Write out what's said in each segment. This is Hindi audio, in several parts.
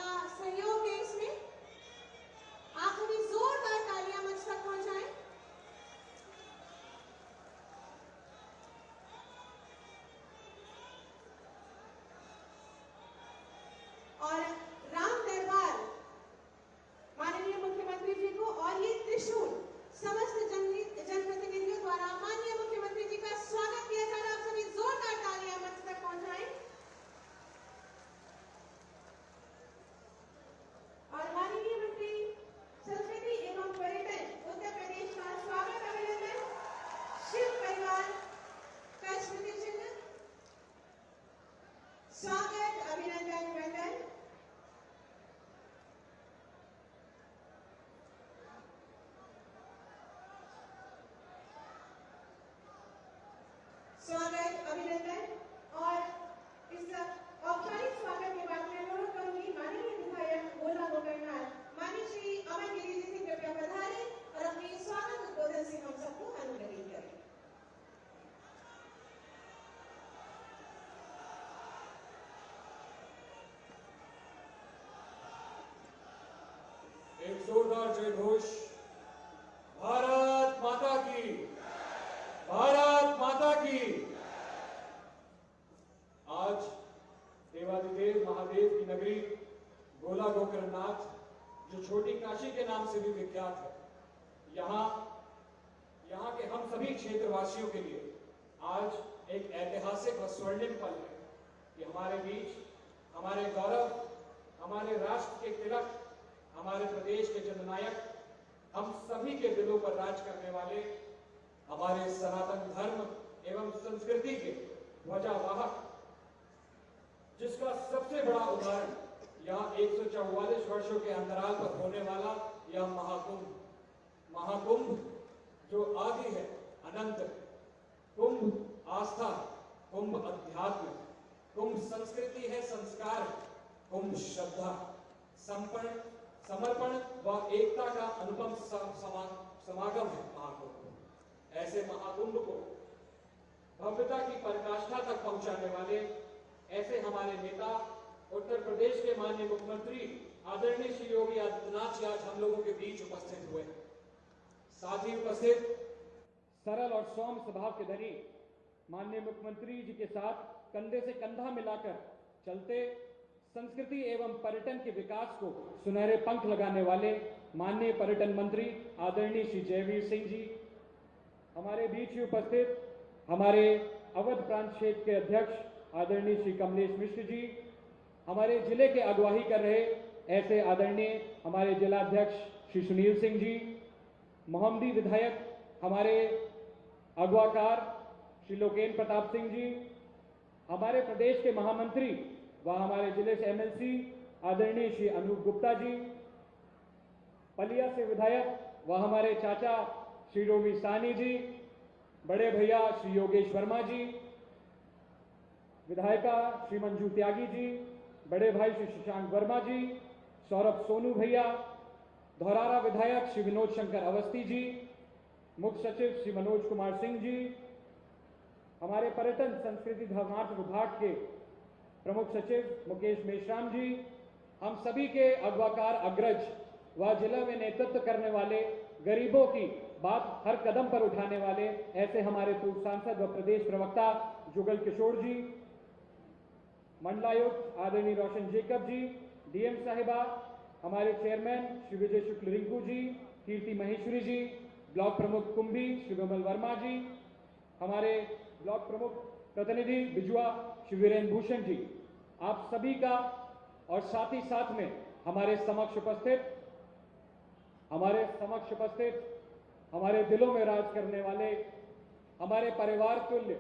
अपना सहयोग दें इसमें। आप सभी जोरदार तालियां मंच तक पहुंचाएं। और राम दरबार माननीय मुख्यमंत्री जी को और ये त्रिशूल समस्त जनप्रतिनिधियों द्वारा माननीय मुख्यमंत्री जी का स्वागत किया जा रहा है। आप सभी जोरदार तालियां मंच तक पहुंचाएं। और माननीय मंत्री संस्कृति एवं पर्यटन उत्तर प्रदेश का स्वागत अभिनंदन शिव परिवार का स्मृति चिन्ह स्वागत अभिनंदन वंदन। स्वागत अभिनंदन। और इस औपचारिक स्वागत के बाद मैं अनुरोध करूंगी माननीय विधायक गोला गोकर्णनाथ माननीय श्री अमन गिरी जी से कृपया पधारें और अपने स्वागत उद्बोधन से हम सबको अनुग्रहित करें। एक जोरदार जय घोष। भारत माता की, भारत माता की। आज देवादिदेव महादेव की नगरी गोला गोकर्णनाथ, जो छोटी काशी के नाम से भी विख्यात है, यहाँ के हम सभी क्षेत्रवासियों के लिए आज एक ऐतिहासिक व स्वर्णिम पल है कि हमारे बीच हमारे गौरव, हमारे राष्ट्र के तिलक, हमारे प्रदेश के जननायक, हम सभी के दिलों पर राज करने वाले, हमारे सनातन धर्म एवं संस्कृति के ध्वजावाहक, जिसका सबसे बड़ा उदाहरण यहाँ 144 वर्षों के अंतराल पर होने वाला यह महाकुंभ जो आदि है, अनंत, कुंभ आस्था, कुंभ अध्यात्म, कुंभ संस्कृति है, संस्कार, कुंभ श्रद्धा, समर्पण व एकता का अनुपम समागम है महाकुंभ। ऐसे महाकुंभ को भव्यता की पराकाष्ठा तक पहुंचाने वाले ऐसे हमारे नेता उत्तर प्रदेश के माननीय मुख्यमंत्री आदरणीय श्री योगी आदित्यनाथ जी आज हम लोगों के बीच उपस्थित हुए। साथ ही उपस्थित सरल और सौम्य स्वभाव के धनी माननीय मुख्यमंत्री जी के साथ कंधे से कंधा मिलाकर चलते संस्कृति एवं पर्यटन के विकास को सुनहरे पंख लगाने वाले माननीय पर्यटन मंत्री आदरणीय श्री जयवीर सिंह जी, हमारे बीच ही उपस्थित हमारे अवध प्रांत क्षेत्र के अध्यक्ष आदरणीय श्री कमलेश मिश्र जी, हमारे जिले के अगुवाई कर रहे ऐसे आदरणीय हमारे जिलाध्यक्ष श्री सुनील सिंह जी, मोहम्मदी विधायक हमारे अगवाकार श्री लोकेन प्रताप सिंह जी, हमारे प्रदेश के महामंत्री व हमारे जिले से एमएलसी आदरणीय श्री अनूप गुप्ता जी, पलिया से विधायक व हमारे चाचा श्री रोमी सानी जी, बड़े भैया श्री योगेश वर्मा जी, विधायिका श्री मंजू त्यागी जी, बड़े भाई श्री शशांक वर्मा जी, सौरभ सोनू भैया, धौरारा विधायक श्री विनोद शंकर अवस्थी जी, मुख्य सचिव श्री मनोज कुमार सिंह जी, हमारे पर्यटन संस्कृति धर्मार्थ विभाग के प्रमुख सचिव मुकेश मेश्राम जी, हम सभी के अगवाकार अग्रज व जिला में नेतृत्व करने वाले, गरीबों की बात हर कदम पर उठाने वाले ऐसे हमारे पूर्व सांसद व प्रदेश प्रवक्ता जुगल किशोर जी, मंडलायुक्त आदरणीय रोशन जेकब जी, डीएम साहिबा, हमारे चेयरमैन श्री विजय शुक्ल रिंकू जी, कीर्ति महेश्वरी जी, ब्लॉक प्रमुख कुंभी श्री विमल वर्मा जी, हमारे ब्लॉक प्रमुख प्रतिनिधि बिजुआ श्री वीरेंद्र भूषण जी, आप सभी का और साथ ही साथ में हमारे समक्ष उपस्थित हमारे दिलों में राज करने वाले हमारे परिवार तुल्य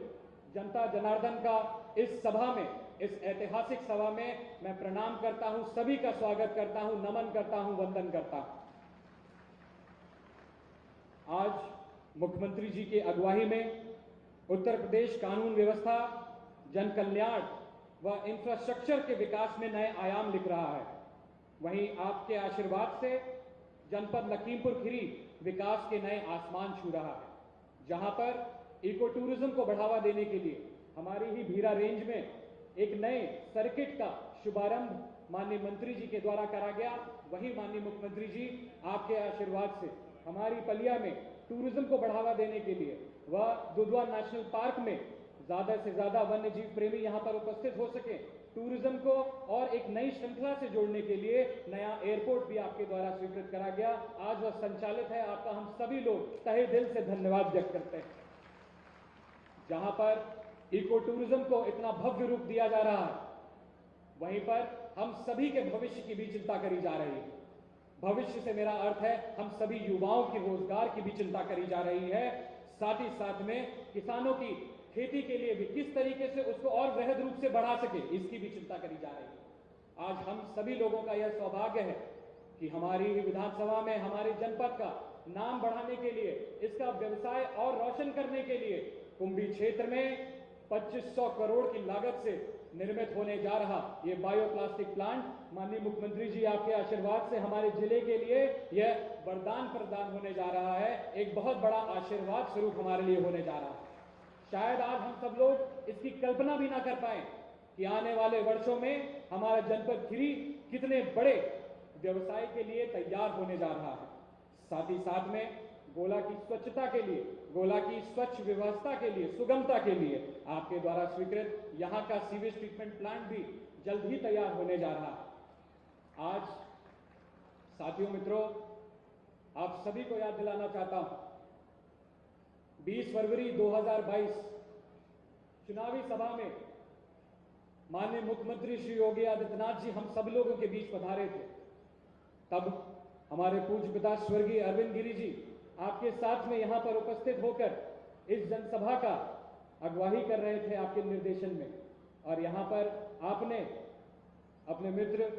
जनता जनार्दन का इस सभा में, इस ऐतिहासिक सभा में मैं प्रणाम करता हूं, सभी का स्वागत करता हूं, नमन करता हूं, वंदन करता हूं। आज मुख्यमंत्री जी की अगुवाई में उत्तर प्रदेश कानून व्यवस्था, जन कल्याण व इंफ्रास्ट्रक्चर के विकास में नए आयाम लिख रहा है। वहीं आपके आशीर्वाद से जनपद लखीमपुर खीरी विकास के नए आसमान छू रहा है, जहां पर इको टूरिज्म को बढ़ावा देने के लिए हमारी ही भीरा रेंज में एक नए सर्किट का शुभारंभ माननीय मंत्री जी के द्वारा करा गया, वही माननीय मुख्यमंत्री जी आपके आशीर्वाद से हमारी पलिया में टूरिज्म को बढ़ावा देने के लिए व दुधवा नेशनल पार्क में ज्यादा से ज्यादा वन्य जीव प्रेमी यहाँ पर उपस्थित हो सके, टूरिज्म को और एक नई श्रृंखला से जोड़ने के लिए नया एयरपोर्ट भी आपके द्वारा स्वीकृत करा गया। आज वह संचालित है। आपका हम सभी लोग तहे दिल से धन्यवाद व्यक्त करते हैं। जहां पर इको टूरिज्म को इतना भव्य रूप दिया जा रहा है, वहीं पर हम सभी के भविष्य की भी चिंता करी जा रही है। भविष्य से मेरा अर्थ है हम सभी युवाओं के रोजगार की भी चिंता करी जा रही है। साथ ही साथ में किसानों की खेती के लिए भी किस तरीके से उसको और वृहद रूप से बढ़ा सके, इसकी भी चिंता करी जा रही है। आज हम सभी लोगों का यह सौभाग्य है कि हमारी विधानसभा में हमारे जनपद का नाम बढ़ाने के लिए, इसका व्यवसाय और रोशन करने के लिए कुंभी क्षेत्र में 2500 करोड़ की लागत से निर्मित होने जा रहा ये बायोप्लास्टिक प्लांट माननीय मुख्यमंत्री जी आपके आशीर्वाद से हमारे जिले के लिए यह वरदान प्रदान होने जा रहा है। एक बहुत बड़ा आशीर्वाद स्वरूप हमारे लिए होने जा रहा है। शायद आज हम सब लोग इसकी कल्पना भी ना कर पाए कि आने वाले वर्षों में हमारा जनपद खीरी कितने बड़े व्यवसाय के लिए तैयार होने जा रहा है। साथ ही साथ में गोला की स्वच्छता के लिए, गोला की स्वच्छ व्यवस्था के लिए, सुगमता के लिए आपके द्वारा स्वीकृत यहाँ का सीवेज ट्रीटमेंट प्लांट भी जल्द ही तैयार होने जा रहा है। आज साथियों मित्रों, आप सभी को याद दिलाना चाहता हूं, 20 फरवरी 2022 चुनावी सभा में माननीय मुख्यमंत्री श्री योगी आदित्यनाथ जी हम सब लोगों के बीच पधारे थे। तब हमारे पूज्य पिता स्वर्गीय अरविंद गिरी जी आपके साथ में यहां पर उपस्थित होकर इस जनसभा का अगुवाई कर रहे थे आपके निर्देशन में, और यहां पर आपने अपने मित्र,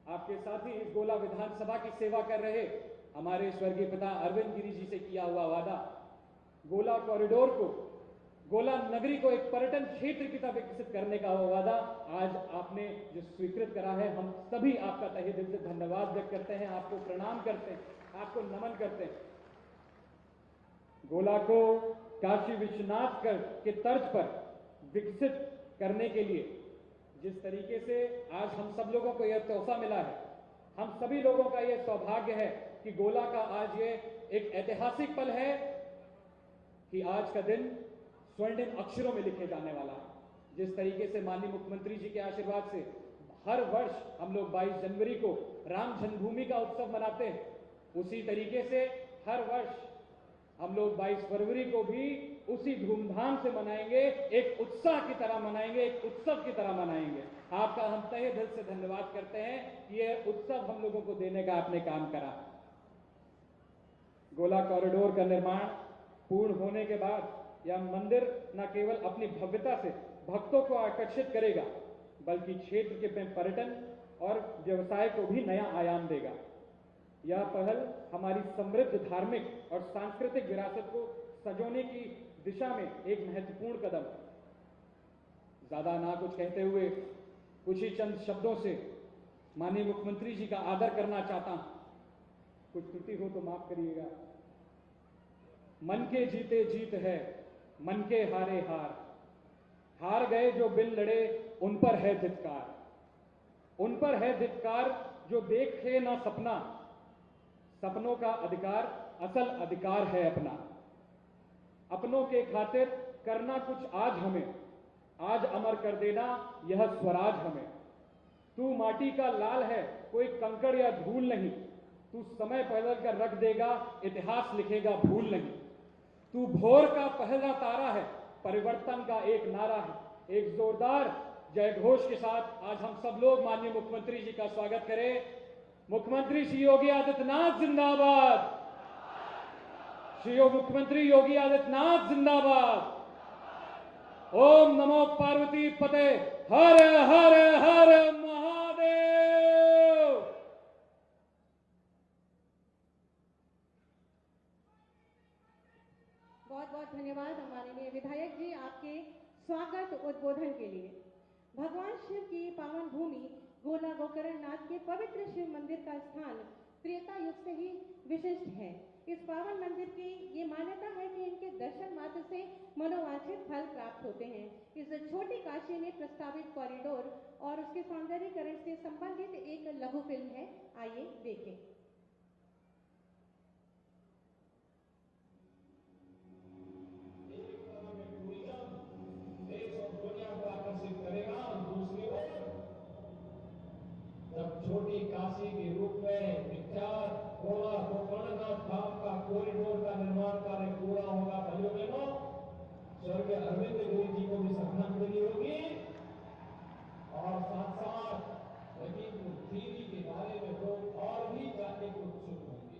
आपके साथी इस गोला विधानसभा की सेवा कर रहे हमारे स्वर्गीय पिता अरविंद गिरी जी से किया हुआ वादा, गोला कॉरिडोर को, गोला नगरी को एक पर्यटन क्षेत्र की तरह विकसित करने का वो वादा आज आपने जो स्वीकृत करा है, हम सभी आपका तहे दिल से धन्यवाद व्यक्त करते हैं, आपको प्रणाम करते हैं, आपको नमन करते हैं। गोला को काशी विश्वनाथ के तर्ज पर विकसित करने के लिए जिस तरीके से आज हम सब लोगों को यह तोहफा मिला है, हम सभी लोगों का यह सौभाग्य है कि गोला का आज ये एक ऐतिहासिक पल है कि आज का दिन स्वर्णिम अक्षरों में लिखे जाने वाला है। जिस तरीके से माननीय मुख्यमंत्री जी के आशीर्वाद से हर वर्ष हम लोग 22 जनवरी को राम जन्मभूमि का उत्सव मनाते हैं, उसी तरीके से हर वर्ष हम लोग 22 फरवरी को भी उसी धूमधाम से मनाएंगे, एक उत्साह की तरह मनाएंगे, एक उत्सव की तरह मनाएंगे। आपका हम तहे दिल से धन्यवाद करते हैं कि यह उत्सव हम लोगों को देने का आपने काम करा। गोला कॉरिडोर का निर्माण पूर्ण होने के बाद यह मंदिर न केवल अपनी भव्यता से भक्तों को आकर्षित करेगा, बल्कि क्षेत्र के पर्यटन और व्यवसाय को भी नया आयाम देगा। यह पहल हमारी समृद्ध धार्मिक और सांस्कृतिक विरासत को सजोने की दिशा में एक महत्वपूर्ण कदम है। ज्यादा ना कुछ कहते हुए कुछ ही चंद शब्दों से माननीय मुख्यमंत्री जी का आदर करना चाहता हूं। कुछ त्रुटि हो तो माफ करिएगा। मन के जीते जीत है, मन के हारे हार, हार गए जो बिन लड़े उन पर है धिक्कार, उन पर है धिक्कार जो देखे ना सपना, सपनों का अधिकार असल अधिकार है अपना। अपनों के खातिर करना कुछ आज हमें, आज अमर कर देना यह स्वराज हमें। तू माटी का लाल है, कोई कंकड़ या धूल नहीं, तू समय बदल कर रख देगा, इतिहास लिखेगा भूल नहीं। तू भोर का पहला तारा है, परिवर्तन का एक नारा है। एक जोरदार जय घोष के साथ आज हम सब लोग माननीय मुख्यमंत्री जी का स्वागत करें। मुख्यमंत्री श्री योगी आदित्यनाथ जिंदाबाद, श्री मुख्यमंत्री योगी आदित्यनाथ जिंदाबाद। ओम नमो पार्वती पते, हर हर हर महादेव। बहुत बहुत धन्यवाद माननीय विधायक जी आपके स्वागत उद्बोधन के लिए। भगवान शिव की पावन भूमि गोला गोकर्णनाथ के पवित्र शिव मंदिर का स्थान त्रेता युग से ही विशिष्ट है। इस पावन मंदिर की ये मान्यता है कि इनके दर्शन मात्र से मनोवांछित फल प्राप्त होते हैं। इस छोटी काशी में प्रस्तावित कॉरिडोर और उसके सौंदर्यीकरण से संबंधित एक लघु फिल्म है, आइए देखें। देश और दुनिया को आकर्षित करेगा और दूसरी ओर जब छोटी काशी के रूप में विख्यात होगा गोकर्णनाथ धाम का कॉरिडोर का निर्माण कार्य पूरा होगा। भाइयों बहनों, स्वर्गीय अरविंद गिरी जी को भी श्रद्धांजलि होगी और साथ साथ लखीमपुर खीरी के बारे में लोग और भी जानने को उत्सुक होंगे।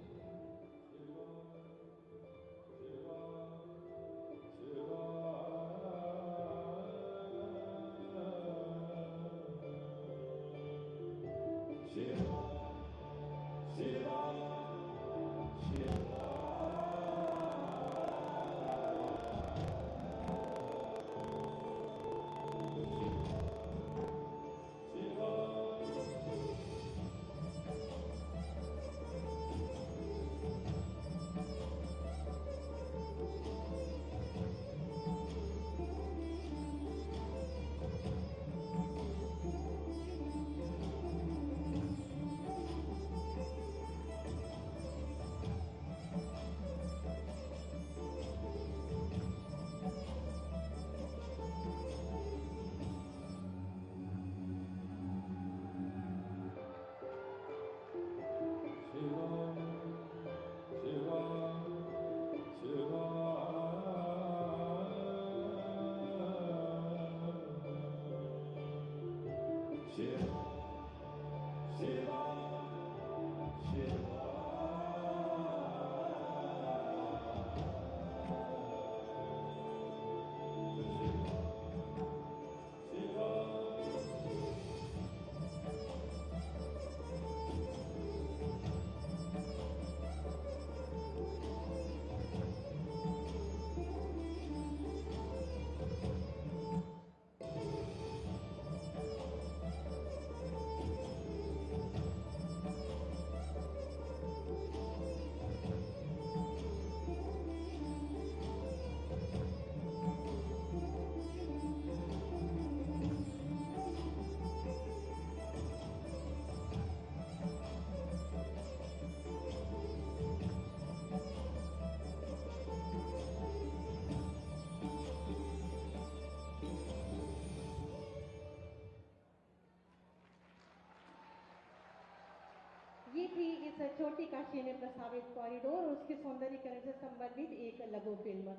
ये थी इस छोटी काशी में प्रस्तावित कॉरिडोर और उसके सौंदर्यीकरण से संबंधित एक लघु फिल्म।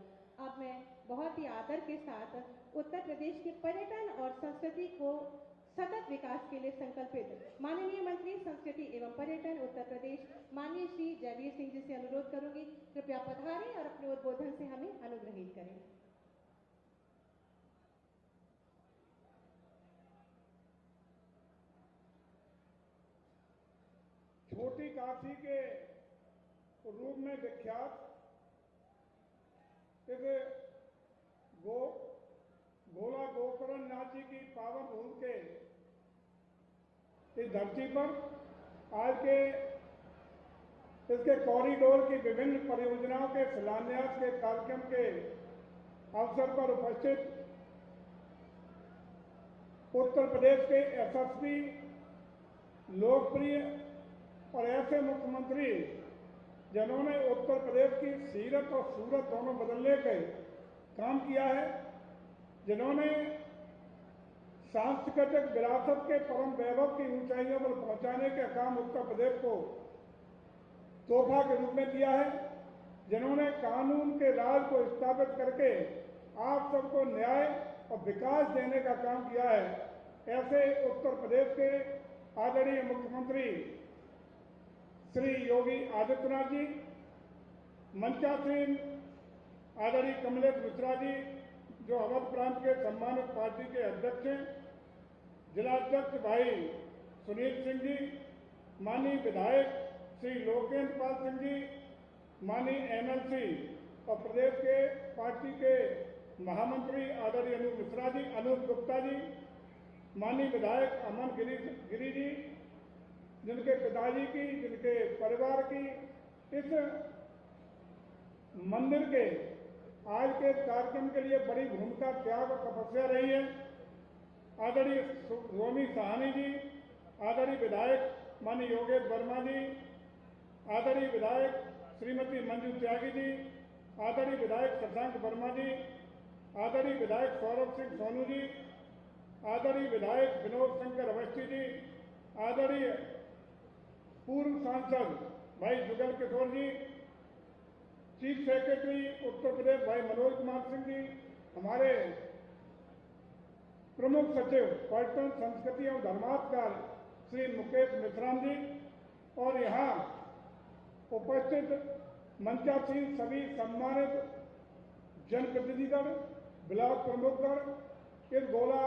अब मैं बहुत ही आदर के साथ उत्तर प्रदेश के पर्यटन और संस्कृति को सतत विकास के लिए संकल्पित माननीय मंत्री संस्कृति एवं पर्यटन उत्तर प्रदेश माननीय श्री जयवीर सिंह जी से अनुरोध करूंगी, कृपया पधारें और अपने उद्बोधन से हमें अनुग्रहित करें। छोटी काशी के रूप में विख्यात इस भोला गोकर्णनाथ जी की पावन भूमि के इस धरती पर आज के इसके कॉरिडोर की विभिन्न परियोजनाओं के शिलान्यास के कार्यक्रम के अवसर पर उपस्थित उत्तर प्रदेश के यशस्वी लोकप्रिय और ऐसे मुख्यमंत्री जिन्होंने उत्तर प्रदेश की सीरत और सूरत दोनों बदलने के काम किया है, जिन्होंने सांस्कृतिक विरासत के परम वैभव की ऊंचाइयों पर पहुंचाने का काम उत्तर प्रदेश को तोहफा के रूप में दिया है, जिन्होंने कानून के राज को स्थापित करके आप सबको न्याय और विकास देने का काम किया है, ऐसे उत्तर प्रदेश के आदरणीय मुख्यमंत्री श्री योगी आदित्यनाथ जी, मंचासीन आदरणीय कमलेश मिश्रा जी जो अवध प्रांत के सम्मानित पार्टी के अध्यक्ष हैं, जिलाध्यक्ष भाई सुनील सिंह जी, माननीय विधायक श्री लोकेंद्र पाल सिंह जी, माननीय एमएलसी और प्रदेश के पार्टी के महामंत्री आदरणीय अनूप मिश्रा जी, अनूप गुप्ता जी, माननीय विधायक अमन गिरी जी, जिनके पिताजी की, जिनके परिवार की इस मंदिर के आज के कार्यक्रम के लिए बड़ी भूमिका, त्याग और तपस्या रही है। आदरणीय रोमी साहनी जी, आदरणीय विधायक माननीय योगेश वर्मा जी, आदरणीय विधायक श्रीमती मंजू त्यागी जी, आदरणीय विधायक शशांक वर्मा जी, आदरणीय विधायक सौरभ सिंह सोनू जी, आदरणीय विधायक विनोद शंकर अवस्थी जी, आदरणीय पूर्व सांसद भाई जुगल किशोर जी, चीफ सेक्रेटरी उत्तर प्रदेश भाई मनोज कुमार सिंह जी, हमारे प्रमुख सचिव पर्यटन संस्कृति एवं धर्मार्थ कार्य श्री मुकेश मिश्राम जी, और यहाँ उपस्थित मंचासीन सभी सम्मानित जनप्रतिनिधिगण, ब्लॉक प्रमुखगण, इस गोला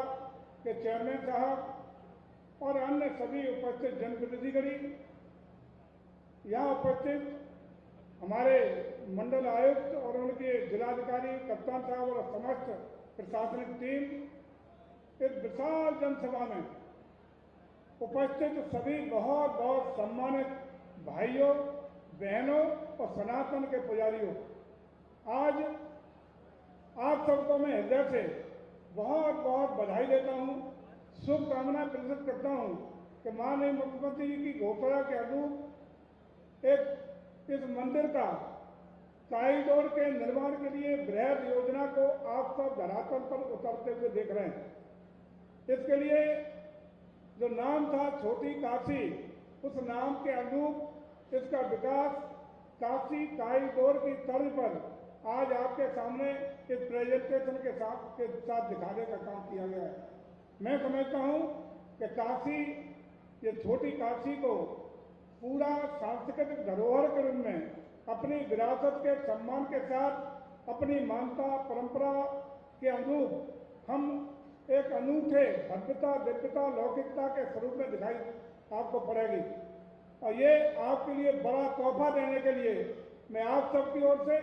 के चेयरमैन साहब और अन्य सभी उपस्थित जनप्रतिनिधिगण, यहाँ उपस्थित हमारे मंडल आयुक्त और उनके जिलाधिकारी, कप्तान साहब और समस्त प्रशासनिक टीम, इस विशाल जनसभा में उपस्थित सभी बहुत बहुत सम्मानित भाइयों, बहनों और सनातन के पुजारियों, आज आप सबको मैं हृदय से बहुत बहुत बधाई देता हूँ, शुभकामना प्रेषित करता हूँ कि माननीय मुख्यमंत्री जी की घोषणा के अनुरूप एक इस मंदिर का कॉरिडोर के निर्माण के लिए बृहद योजना को आप सब धरातल पर उतरते हुए देख रहे हैं। इसके लिए जो नाम था छोटी काशी, उस नाम के अनुरूप इसका विकास काशी कॉरिडोर की तर्ज पर आज आपके सामने इस प्रेजेंटेशन के साथ दिखाने का काम किया गया है। मैं समझता हूँ कि काशी, ये छोटी काशी को पूरा सांस्कृतिक धरोहर के रूप में अपनी विरासत के सम्मान के साथ अपनी मान्यता परंपरा के अनुरूप हम एक अनूठे भव्यता, दिव्यता, लौकिकता के स्वरूप में दिखाई आपको पड़ेगी। और ये आपके लिए बड़ा तोहफा देने के लिए मैं आप सबकी ओर से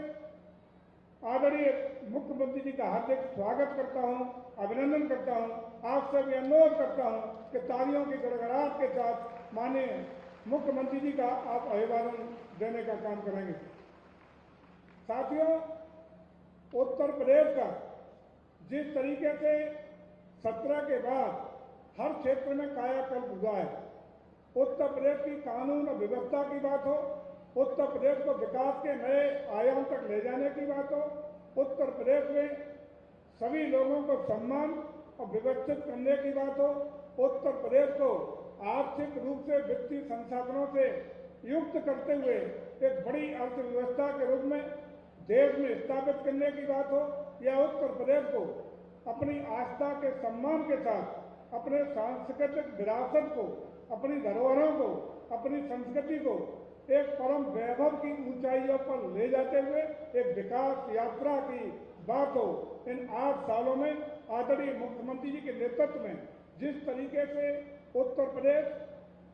आदरणीय मुख्यमंत्री जी का हार्दिक स्वागत करता हूं, अभिनंदन करता हूं। आप सब ये अनुरोध करता हूं कि तालियों की गड़गड़ाहट के साथ माननीय मुख्यमंत्री जी का आप अभिवादन देने का काम करेंगे। साथियों, उत्तर प्रदेश का जिस तरीके से 17 के बाद हर क्षेत्र में कायाकल्प हुआ है, उत्तर प्रदेश की कानून और व्यवस्था की बात हो, उत्तर प्रदेश को विकास के नए आयाम तक ले जाने की बात हो, उत्तर प्रदेश में सभी लोगों को सम्मान और व्यवस्थित करने की बात हो, उत्तर प्रदेश को आर्थिक रूप से वित्तीय संसाधनों से युक्त करते हुए एक बड़ी अर्थव्यवस्था के रूप में देश में स्थापित करने की बात हो, या उत्तर प्रदेश को अपनी आस्था के सम्मान के साथ अपने सांस्कृतिक विरासत को, अपनी धरोहरों को, अपनी संस्कृति को एक परम वैभव की ऊंचाइयों पर ले जाते हुए एक विकास यात्रा की बात हो। इन 8 सालों में आदरणीय मुख्यमंत्री जी के नेतृत्व में जिस तरीके से उत्तर प्रदेश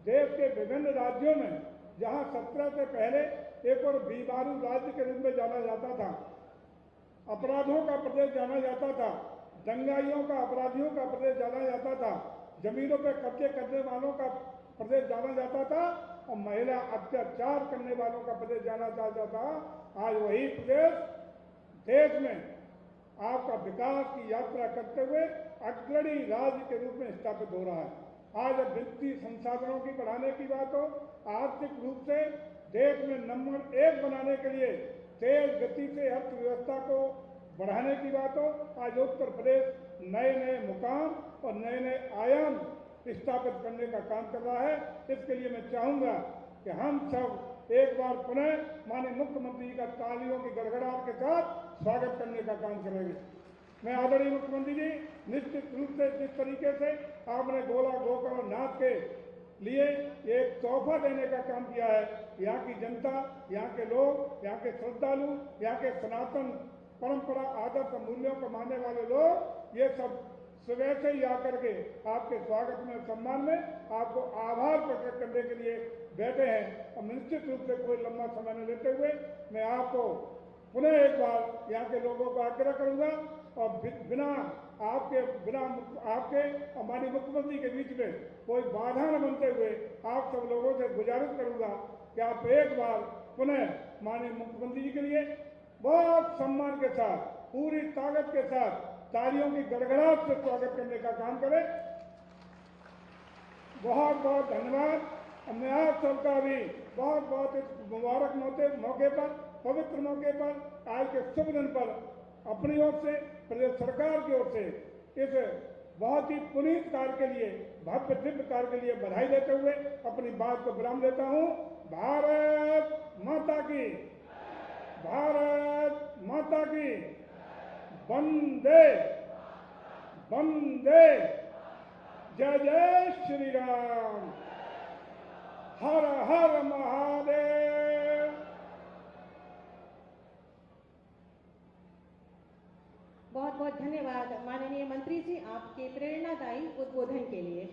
देश के विभिन्न राज्यों में, जहां 17 से पहले एक और बीमारू राज्य के रूप में जाना जाता था, अपराधों का प्रदेश जाना जाता था, दंगाइयों का, अपराधियों का प्रदेश जाना जाता था, जमीनों पर कब्जे करने वालों का प्रदेश जाना जाता था और महिला अत्याचार करने वालों का प्रदेश जाना जाता था, आज वही प्रदेश देश में आपका विकास की यात्रा करते हुए अग्रणी राज्य के रूप में स्थापित हो रहा है। आज वित्तीय संसाधनों की बढ़ाने की बात हो, आर्थिक रूप से देश में नंबर 1 बनाने के लिए तेज गति से अर्थव्यवस्था को बढ़ाने की बात हो, आज उत्तर प्रदेश नए नए मुकाम और नए नए आयाम स्थापित करने का काम कर रहा है। इसके लिए मैं चाहूंगा कि हम सब एक बार पुनः माननीय मुख्यमंत्री जी का तालियों की गड़गड़ाहट के साथ स्वागत करने का काम करेंगे। मैं आदरणीय मुख्यमंत्री जी, निश्चित रूप से जिस तरीके से आपने गोला गोकर्ण नाथ के लिए एक तोहफा देने का काम किया है, यहाँ की जनता, यहाँ के लोग, यहाँ के श्रद्धालु, यहाँ के सनातन परंपरा, आदर्श मूल्यों को मानने वाले लोग, ये सब सुबह से ही आकर के आपके स्वागत में, सम्मान में आपको आभार प्रकट करने के लिए बैठे हैं। और निश्चित रूप से कोई लंबा समय न लेते हुए मैं आपको पुनः एक बार यहाँ के लोगों को आग्रह करूंगा और बिना आपके और माननीय मुख्यमंत्री के बीच में कोई बाधा न बनते हुए आप सब लोगों से गुजारिश करूंगा कि आप एक बार पुनः माननीय मुख्यमंत्री जी के लिए बहुत सम्मान के साथ, पूरी ताकत के साथ तालियों की गड़गड़ाहट से स्वागत करने का काम करें। बहुत बहुत धन्यवाद। मैं आप सबका भी बहुत बहुत इस मुबारक मौके पर, पवित्र मौके पर, आज के शुभ दिन पर अपनी ओर से, प्रदेश सरकार की ओर से इस बहुत ही पुनीत कार्य के लिए, भव्य दिव्य कार्य के लिए बधाई देते हुए अपनी बात को विराम देता हूं। भारत माता की, भारत माता की, वंदे वंदे, जय जय श्री राम, हर हर महादेव। बहुत बहुत धन्यवाद माननीय मंत्री जी आपके प्रेरणादायी उद्बोधन के लिए।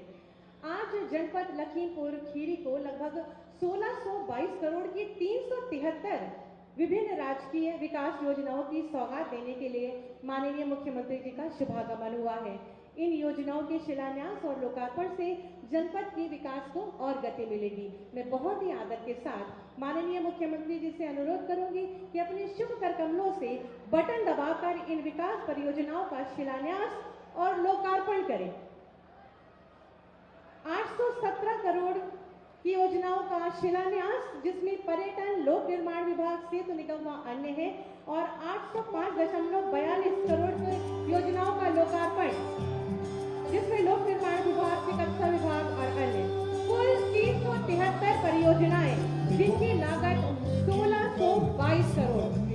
आज जनपद लखीमपुर खीरी को लगभग 1622 करोड़ की 373 विभिन्न राजकीय विकास योजनाओं की सौगात देने के लिए माननीय मुख्यमंत्री जी का शुभागमन हुआ है। इन योजनाओं के शिलान्यास और लोकार्पण से जनपद की विकास को और गति मिलेगी। मैं बहुत ही आदर के साथ माननीय मुख्यमंत्री जी से अनुरोध करूंगी कि अपने शुभ कर कमलों से बटन दबाकर इन विकास परियोजनाओं का शिलान्यास और लोकार्पण करें। 817 करोड़ की योजनाओं का शिलान्यास, जिसमें पर्यटन, लोक निर्माण विभाग, सेतु निगम व अन्य है, और 805.42 करोड़ की योजनाओं का लोकार्पण, जिसमें लोक निर्माण विभाग, चिकित्सा विभाग और अन्य। कुल 373 परियोजनाएं, जिनकी लागत 1622 करोड़।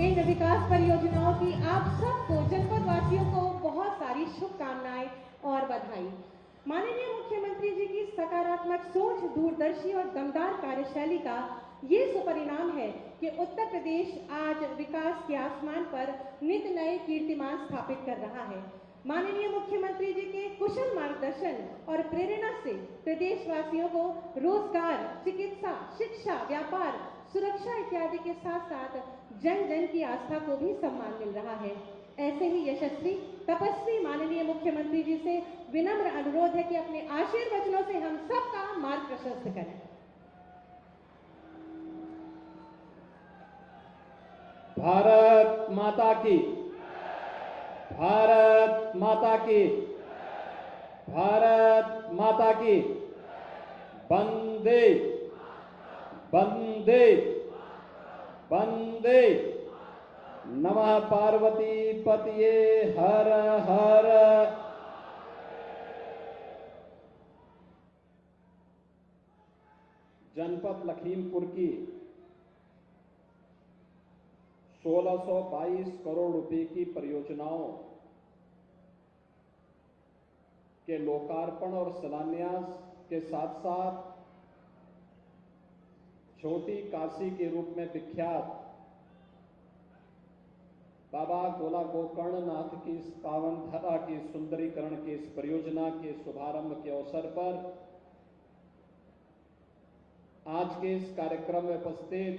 इन विकास परियोजनाओं की आप सबको, जनपद वासियों को बहुत सारी शुभकामनाएं और बधाई। माननीय मुख्यमंत्री जी की सकारात्मक सोच, दूरदर्शी और दमदार कार्यशैली का ये सुपरिणाम है कि उत्तर प्रदेश आज विकास के आसमान पर नित नए कीर्तिमान स्थापित कर रहा है। माननीय मुख्यमंत्री जी के कुशल मार्गदर्शन और प्रेरणा से प्रदेशवासियों को रोजगार, चिकित्सा, शिक्षा, व्यापार, सुरक्षा इत्यादि के साथ साथ जन जन की आस्था को भी सम्मान मिल रहा है। ऐसे ही यशस्वी, तपस्वी माननीय मुख्यमंत्री जी से विनम्र अनुरोध है कि अपने आशीर्वचनों से हम सबका मार्ग प्रशस्त करें। भारत माता की, भारत माता की, भारत माता की, वंदे वंदे वंदे, नमः पार्वती पतये हर हर। जनपद लखीमपुर की 1622 करोड़ रुपए की परियोजनाओं के लोकार्पण और शिलान्यास के साथ साथ छोटी काशी के रूप में विख्यात बाबा गोला गोकर्णनाथ की इस पावन धरा की सुंदरीकरण की इस परियोजना के शुभारंभ के अवसर पर आज के इस कार्यक्रम में उपस्थित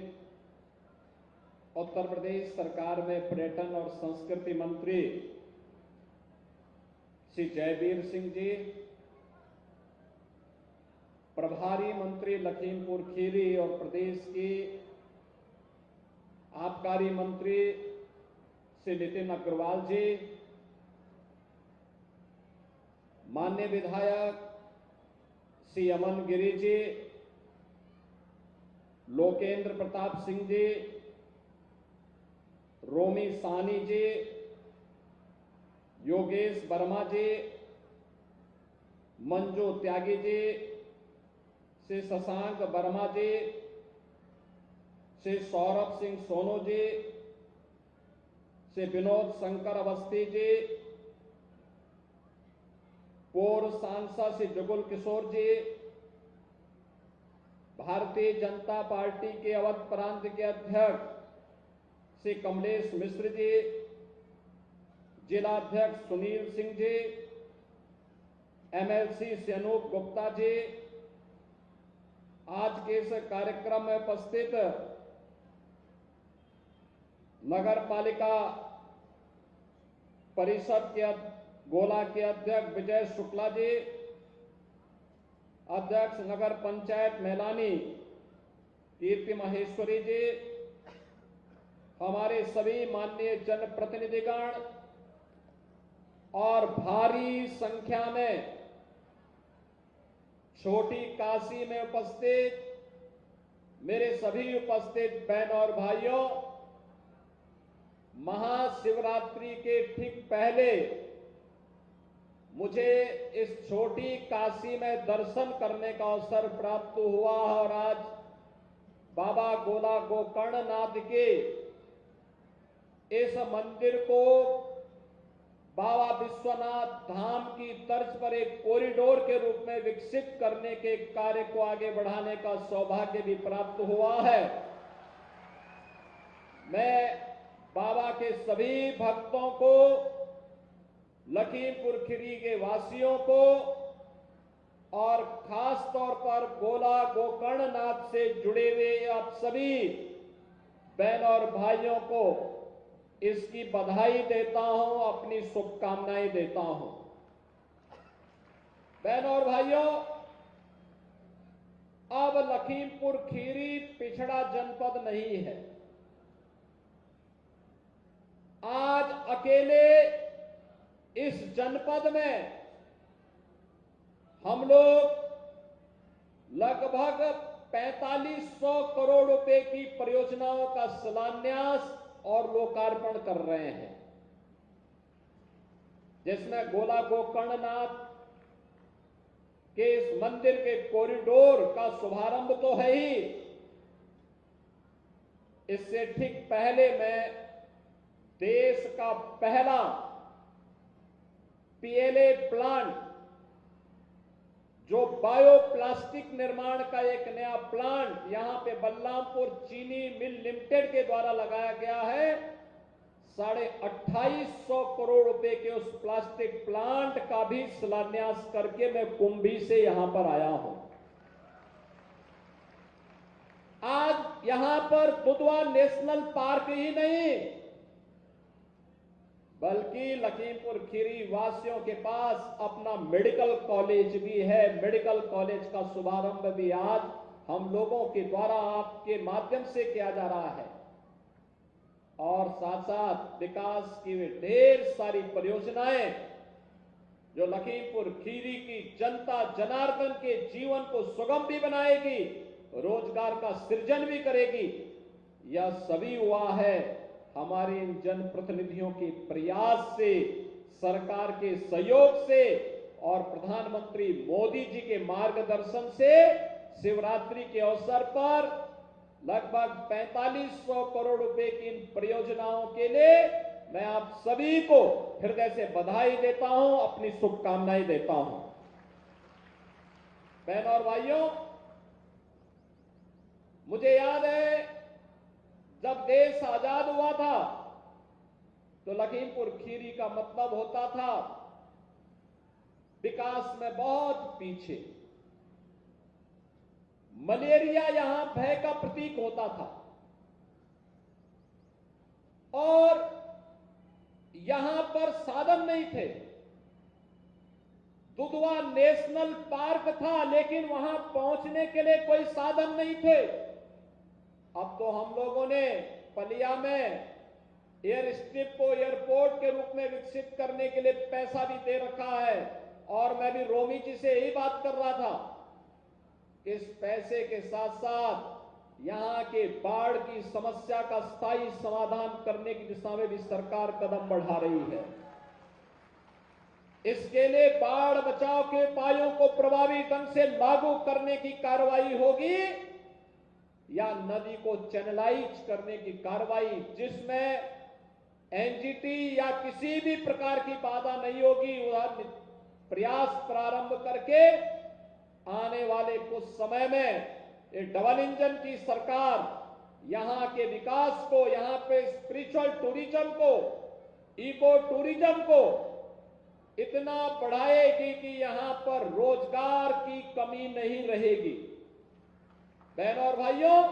उत्तर प्रदेश सरकार में पर्यटन और संस्कृति मंत्री श्री जयवीर सिंह जी, प्रभारी मंत्री लखीमपुर खीरी और प्रदेश की आबकारी मंत्री श्री नितिन अग्रवाल जी, माननीय विधायक श्री अमन गिरी जी, लोकेंद्र प्रताप सिंह जी, रोमी सानी जी, योगेश वर्मा जी, मंजू त्यागी जी, श्री शशांक वर्मा जी, से सौरभ सिंह सोनू जी, से विनोद शंकर अवस्थी जी, पूर्व सांसद से जुगल किशोर जी, भारतीय जनता पार्टी के अवध प्रांत के अध्यक्ष श्री कमलेश मिश्र जी, जिलाध्यक्ष सुनील सिंह जी, एमएलसी से अनूप गुप्ता जी, आज के इस कार्यक्रम में उपस्थित नगर पालिका परिषद के गोला के अध्यक्ष विजय शुक्ला जी, अध्यक्ष नगर पंचायत मैलानी कीर्ति महेश्वरी जी, हमारे सभी माननीय जनप्रतिनिधिगण और भारी संख्या में छोटी काशी में उपस्थित मेरे सभी उपस्थित बहन और भाइयों, महाशिवरात्रि के ठीक पहले मुझे इस छोटी काशी में दर्शन करने का अवसर प्राप्त हुआ और आज बाबा गोला गोकर्णनाथ के इस मंदिर को बाबा विश्वनाथ धाम की तर्ज पर एक कॉरिडोर के रूप में विकसित करने के कार्य को आगे बढ़ाने का सौभाग्य भी प्राप्त हुआ है। मैं बाबा के सभी भक्तों को, लखीमपुर खीरी के वासियों को और खास तौर पर गोला गोकर्णनाथ से जुड़े हुए आप सभी बहन और भाइयों को इसकी बधाई देता हूं, अपनी शुभकामनाएं देता हूं। बहन और भाइयों, अब लखीमपुर खीरी पिछड़ा जनपद नहीं है। आज अकेले इस जनपद में हम लोग लगभग 4500 करोड़ रुपए की परियोजनाओं का शिलान्यास और लोकार्पण कर रहे हैं, जिसमें गोला गोकर्णनाथ के इस मंदिर के कॉरिडोर का शुभारंभ तो है ही, इससे ठीक पहले मैं देश का पहला पीएलए प्लांट, जो बायोप्लास्टिक निर्माण का एक नया प्लांट यहां पे बलरामपुर चीनी मिल लिमिटेड के द्वारा लगाया गया है, 2850 करोड़ रुपए के उस प्लास्टिक प्लांट का भी शिलान्यास करके मैं कुंभी से यहां पर आया हूं। आज यहां पर दुधवा नेशनल पार्क ही नहीं, बल्कि लखीमपुर खीरी वासियों के पास अपना मेडिकल कॉलेज भी है। मेडिकल कॉलेज का शुभारंभ भी आज हम लोगों के द्वारा आपके माध्यम से किया जा रहा है और साथ साथ विकास की ढेर सारी परियोजनाएं जो लखीमपुर खीरी की जनता जनार्दन के जीवन को सुगम भी बनाएगी, रोजगार का सृजन भी करेगी। यह सभी हुआ है हमारे इन जनप्रतिनिधियों के प्रयास से, सरकार के सहयोग से और प्रधानमंत्री मोदी जी के मार्गदर्शन से शिवरात्रि के अवसर पर लगभग 4500 करोड़ रुपए की इन परियोजनाओं के लिए मैं आप सभी को हृदय से बधाई देता हूं, अपनी शुभकामनाएं देता हूं। बहन और भाइयों, मुझे याद है जब देश आजाद हुआ था तो लखीमपुर खीरी का मतलब होता था विकास में बहुत पीछे। मलेरिया यहां भय का प्रतीक होता था और यहां पर साधन नहीं थे। दुधवा नेशनल पार्क था लेकिन वहां पहुंचने के लिए कोई साधन नहीं थे। अब तो हम लोगों ने पलिया में एयर स्ट्रिप को एयरपोर्ट के रूप में विकसित करने के लिए पैसा भी दे रखा है और मैं भी रोमी जी से यही बात कर रहा था। इस पैसे के साथ साथ यहां के बाढ़ की समस्या का स्थायी समाधान करने की दिशा में भी सरकार कदम बढ़ा रही है। इसके लिए बाढ़ बचाव के उपायों को प्रभावी ढंग से लागू करने की कार्रवाई होगी। या नदी को चैनलाइज करने की कार्रवाई, जिसमें एनजीटी या किसी भी प्रकार की बाधा नहीं होगी, वह प्रयास प्रारंभ करके आने वाले कुछ समय में ये डबल इंजन की सरकार यहां के विकास को, यहां पे स्पिरिचुअल टूरिज्म को, इको टूरिज्म को इतना बढ़ाएगी कि यहां पर रोजगार की कमी नहीं रहेगी। बहनों और भाइयों,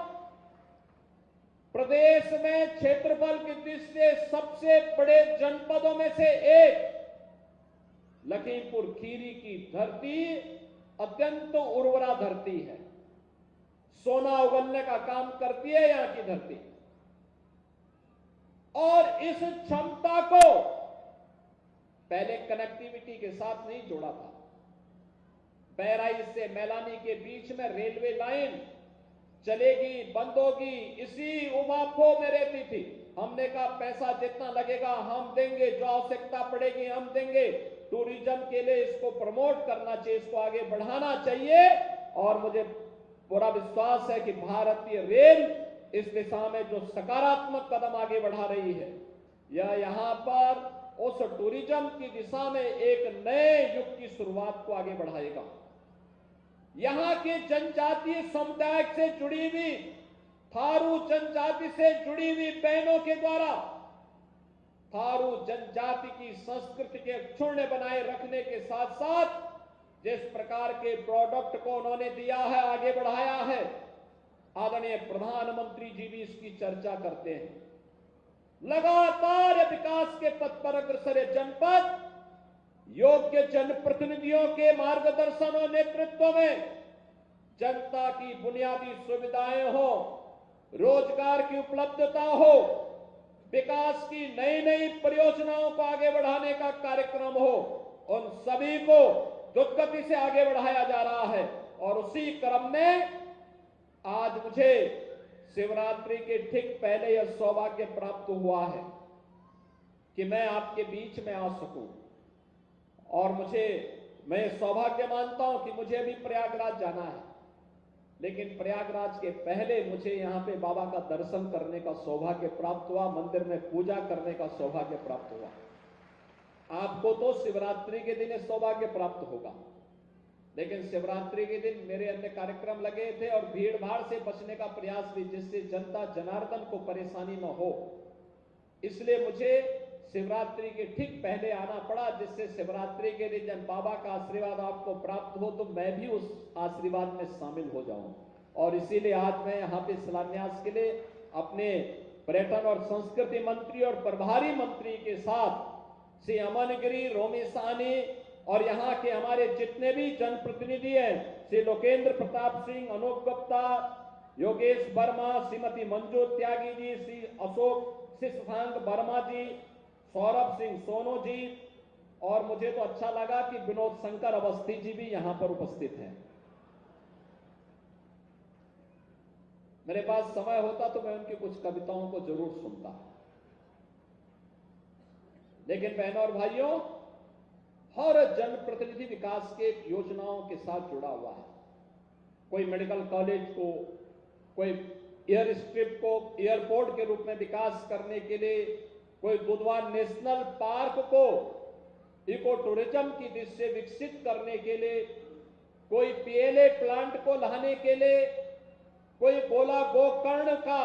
प्रदेश में क्षेत्रफल की दृष्टि से सबसे बड़े जनपदों में से एक लखीमपुर खीरी की धरती अत्यंत उर्वरा धरती है। सोना उगलने का काम करती है यहां की धरती, और इस क्षमता को पहले कनेक्टिविटी के साथ नहीं जोड़ा था। बहराइच से मैलानी के बीच में रेलवे लाइन चलेगी, बंद होगी, इसी उबाखो में रहती थी। हमने कहा पैसा जितना लगेगा हम देंगे, जो आवश्यकता पड़ेगी हम देंगे। टूरिज्म के लिए इसको प्रमोट करना चाहिए, इसको आगे बढ़ाना चाहिए, और मुझे पूरा विश्वास है कि भारतीय रेल इस दिशा में जो सकारात्मक कदम आगे बढ़ा रही है, यह यहां पर उस टूरिज्म की दिशा में एक नए युग की शुरुआत को आगे बढ़ाएगा। यहां के जनजातीय समुदाय से जुड़ी हुई, थारू जनजाति से जुड़ी हुई बहनों के द्वारा थारू जनजाति की संस्कृति के अक्षुण्ण बनाए रखने के साथ साथ जिस प्रकार के प्रोडक्ट को उन्होंने दिया है, आगे बढ़ाया है, आदरणीय प्रधानमंत्री जी भी इसकी चर्चा करते हैं। लगातार विकास के पथ पर अग्रसर है जनपद। योग्य जनप्रतिनिधियों के मार्गदर्शन और नेतृत्व में जनता की बुनियादी सुविधाएं हो, रोजगार की उपलब्धता हो, विकास की नई नई परियोजनाओं को आगे बढ़ाने का कार्यक्रम हो, उन सभी को द्रुतगति से आगे बढ़ाया जा रहा है। और उसी क्रम में आज मुझे शिवरात्रि के ठीक पहले यह सौभाग्य प्राप्त हुआ है कि मैं आपके बीच में आ सकूं, और मैं सौभाग्य मानता हूं कि मुझे भी प्रयागराज जाना है, लेकिन प्रयागराज के पहले मुझे यहां पे बाबा का दर्शन करने का सौभाग्य प्राप्त हुआ, मंदिर में पूजा करने का सौभाग्य प्राप्त हुआ। आपको तो शिवरात्रि के दिन सौभाग्य प्राप्त होगा, लेकिन शिवरात्रि के दिन मेरे अन्य कार्यक्रम लगे थे और भीड़ भाड़ से बचने का प्रयास भी, जिससे जनता जनार्दन को परेशानी न हो, इसलिए मुझे शिवरात्रि के ठीक पहले आना पड़ा, जिससे शिवरात्रि के दिन जब बाबा का आशीर्वाद आपको प्राप्त हो तो मैं भी उस आशीर्वाद में शामिल हो जाऊं। और इसीलिए आज मैं यहाँ पे शिलान्यास के लिए अपने पर्यटन और संस्कृति मंत्री और प्रभारी मंत्री के साथ श्री अमन गिरी, रोमी साहनी और यहाँ के हमारे जितने भी जनप्रतिनिधि हैं, श्री लोकेंद्र प्रताप सिंह, अनूप गुप्ता, योगेश वर्मा, श्रीमती मंजू त्यागी जी, श्री अशोक शशांक वर्मा जी, सौरभ सिंह सोनू जी, और मुझे तो अच्छा लगा कि विनोद शंकर अवस्थी जी भी यहां पर उपस्थित हैं। मेरे पास समय होता तो मैं उनकी कुछ कविताओं को जरूर सुनता, लेकिन बहनों और भाइयों, हर जनप्रतिनिधि विकास के योजनाओं के साथ जुड़ा हुआ है। कोई मेडिकल कॉलेज को, कोई एयर स्ट्रिप को एयरपोर्ट के रूप में विकास करने के लिए, कोई दुधवा नेशनल पार्क को इको टूरिज्म की दृष्टि से विकसित करने के लिए, कोई पीएलए प्लांट को लाने के लिए, कोई गोला गोकर्ण का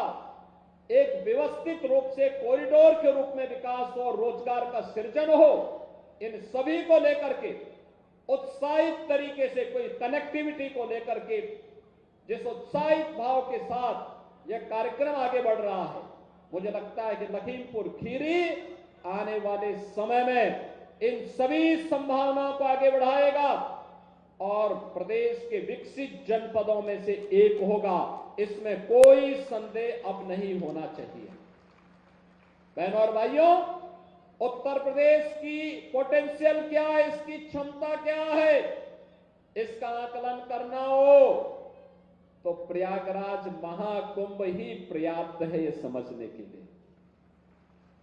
एक व्यवस्थित रूप से कॉरिडोर के रूप में विकास और रोजगार का सृजन हो, इन सभी को लेकर के उत्साहित तरीके से, कोई कनेक्टिविटी को लेकर के जिस उत्साहित भाव के साथ यह कार्यक्रम आगे बढ़ रहा है, मुझे लगता है कि लखीमपुर खीरी आने वाले समय में इन सभी संभावनाओं को आगे बढ़ाएगा और प्रदेश के विकसित जनपदों में से एक होगा, इसमें कोई संदेह अब नहीं होना चाहिए। बहनों और भाइयों, उत्तर प्रदेश की पोटेंशियल क्या है, इसकी क्षमता क्या है, इसका आकलन करना हो तो प्रयागराज महाकुंभ ही पर्याप्त है ये समझने के लिए।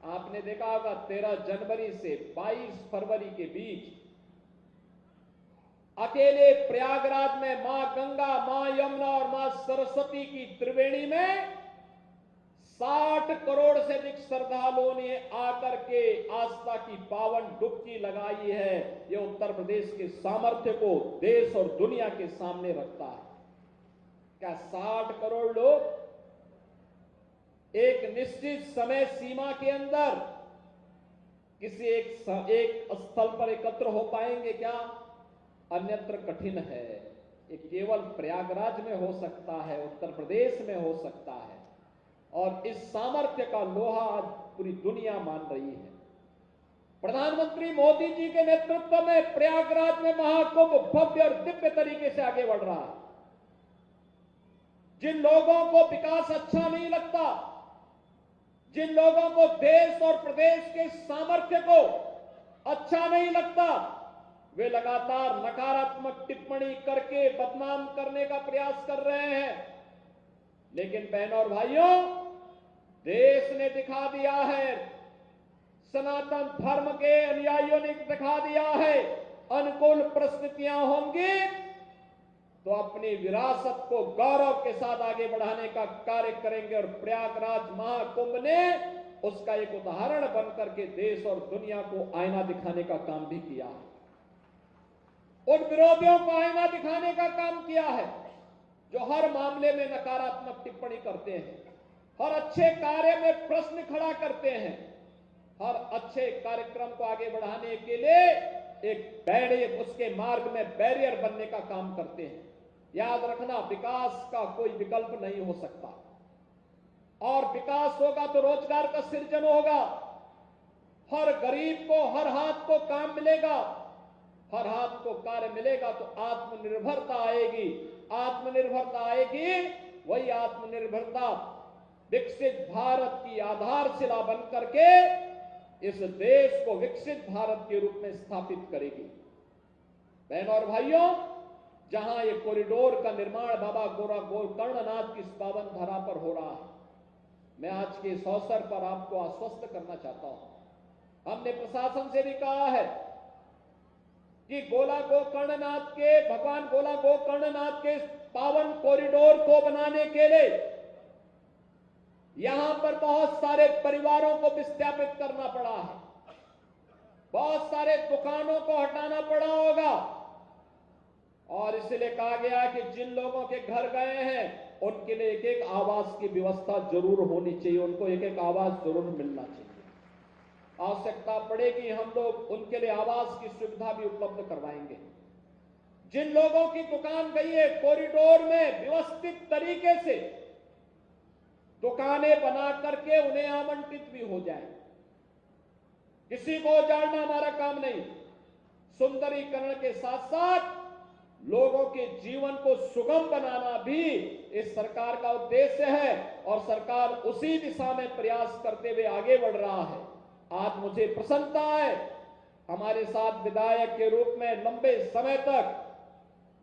आपने देखा होगा 13 जनवरी से 22 फरवरी के बीच अकेले प्रयागराज में मां गंगा, मां यमुना और मां सरस्वती की त्रिवेणी में 60 करोड़ से अधिक श्रद्धालुओं ने आकर के आस्था की पावन डुबकी लगाई है। यह उत्तर प्रदेश के सामर्थ्य को देश और दुनिया के सामने रखता है। क्या 60 करोड़ लोग एक निश्चित समय सीमा के अंदर किसी एक स्थल पर एकत्र हो पाएंगे? क्या अन्यत्र कठिन है। ये केवल प्रयागराज में हो सकता है, उत्तर प्रदेश में हो सकता है, और इस सामर्थ्य का लोहा आज पूरी दुनिया मान रही है। प्रधानमंत्री मोदी जी के नेतृत्व में प्रयागराज में महाकुंभ भव्य और दिव्य तरीके से आगे बढ़ रहा है। जिन लोगों को विकास अच्छा नहीं लगता, जिन लोगों को देश और प्रदेश के सामर्थ्य को अच्छा नहीं लगता, वे लगातार नकारात्मक टिप्पणी करके बदनाम करने का प्रयास कर रहे हैं। लेकिन बहनों और भाइयों, देश ने दिखा दिया है, सनातन धर्म के अनुयायियों ने दिखा दिया है, अनुकूल परिस्थितियां होंगी तो अपनी विरासत को गौरव के साथ आगे बढ़ाने का कार्य करेंगे। और प्रयागराज महाकुंभ ने उसका एक उदाहरण बनकर के देश और दुनिया को आईना दिखाने का काम भी किया है। उन विरोधियों को आईना दिखाने का काम किया है जो हर मामले में नकारात्मक टिप्पणी करते हैं, हर अच्छे कार्य में प्रश्न खड़ा करते हैं, हर अच्छे कार्यक्रम को आगे बढ़ाने के लिए एक बैरियर, उसके मार्ग में बैरियर बनने का काम करते हैं। याद रखना, विकास का कोई विकल्प नहीं हो सकता, और विकास होगा तो रोजगार का सृजन होगा, हर गरीब को हर हाथ को काम मिलेगा, हर हाथ को कार्य मिलेगा तो आत्मनिर्भरता आएगी। आत्मनिर्भरता आएगी, वही आत्मनिर्भरता विकसित भारत की आधारशिला बनकर के इस देश को विकसित भारत के रूप में स्थापित करेगी। बहनों और भाइयों, जहां ये कॉरिडोर का निर्माण बाबा गोकर्णनाथ की इस पावन धरा पर हो रहा है, मैं आज के इस अवसर पर आपको आश्वस्त करना चाहता हूं। हमने प्रशासन से भी कहा है कि भगवान गोला गोकर्णनाथ के पावन कॉरिडोर को बनाने के लिए यहां पर बहुत सारे परिवारों को विस्थापित करना पड़ा है, बहुत सारे दुकानों को हटाना पड़ा होगा, और इसलिए कहा गया कि जिन लोगों के घर गए हैं उनके लिए एक एक आवास की व्यवस्था जरूर होनी चाहिए, उनको एक एक आवास जरूर मिलना चाहिए। आवश्यकता पड़ेगी हम लोग उनके लिए आवास की सुविधा भी उपलब्ध करवाएंगे। जिन लोगों की दुकान गई है, कॉरिडोर में व्यवस्थित तरीके से दुकानें बना करके उन्हें आवंटित भी हो जाए। किसी को उजाड़ना हमारा काम नहीं। सुंदरीकरण के साथ साथ लोगों के जीवन को सुगम बनाना भी इस सरकार का उद्देश्य है, और सरकार उसी दिशा में प्रयास करते हुए आगे बढ़ रहा है। आज मुझे प्रसन्नता है, हमारे साथ विधायक के रूप में लंबे समय तक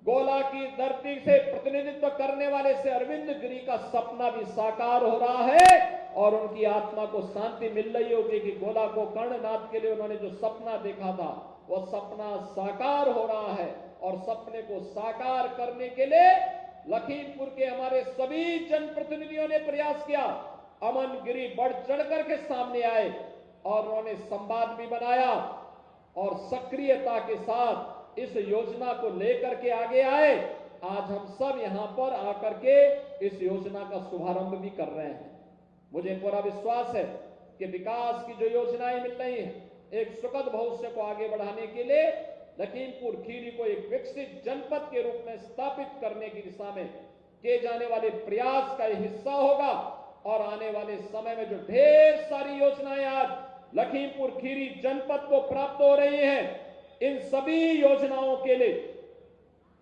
गोला की धरती से प्रतिनिधित्व करने वाले से अरविंद गिरी का सपना भी साकार हो रहा है, और उनकी आत्मा को शांति मिल रही होगी कि गोला गोकर्णनाथ के लिए उन्होंने जो सपना देखा था वह सपना साकार हो रहा है। और सपने को साकार करने के लिए लखीमपुर के हमारे सभी जनप्रतिनिधियों ने प्रयास किया। अमन गिरी बढ़ चढ़कर के सामने आए और उन्होंने संवाद भी बनाया, और सक्रियता के साथ इस योजना को लेकर के आगे आए। आज हम सब यहां पर आकर के इस योजना का शुभारंभ भी कर रहे हैं। मुझे पूरा विश्वास है कि विकास की जो योजनाएं मिल रही हैं, एक सुखद भविष्य को आगे बढ़ाने के लिए लखीमपुर खीरी को एक विकसित जनपद के रूप में स्थापित करने की दिशा में किए जाने वाले प्रयास का हिस्सा होगा। और आने वाले समय में जो ढेर सारी योजनाएं आज लखीमपुर खीरी जनपद को प्राप्त हो रही हैं, इन सभी योजनाओं के लिए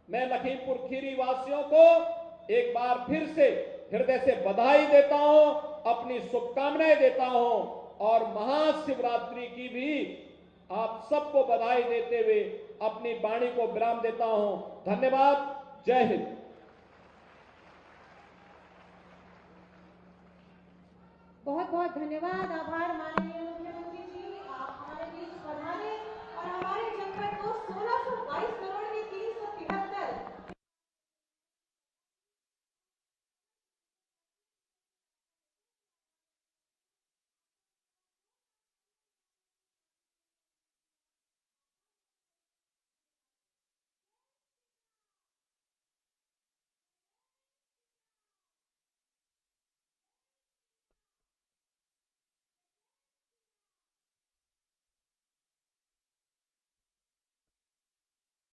मैं लखीमपुर खीरी वासियों को एक बार फिर से हृदय से बधाई देता हूं, अपनी शुभकामनाएं देता हूं, और महाशिवरात्रि की भी आप सबको बधाई देते हुए अपनी वाणी को विराम देता हूं। धन्यवाद। जय हिंद। बहुत बहुत धन्यवाद, आभार माननीय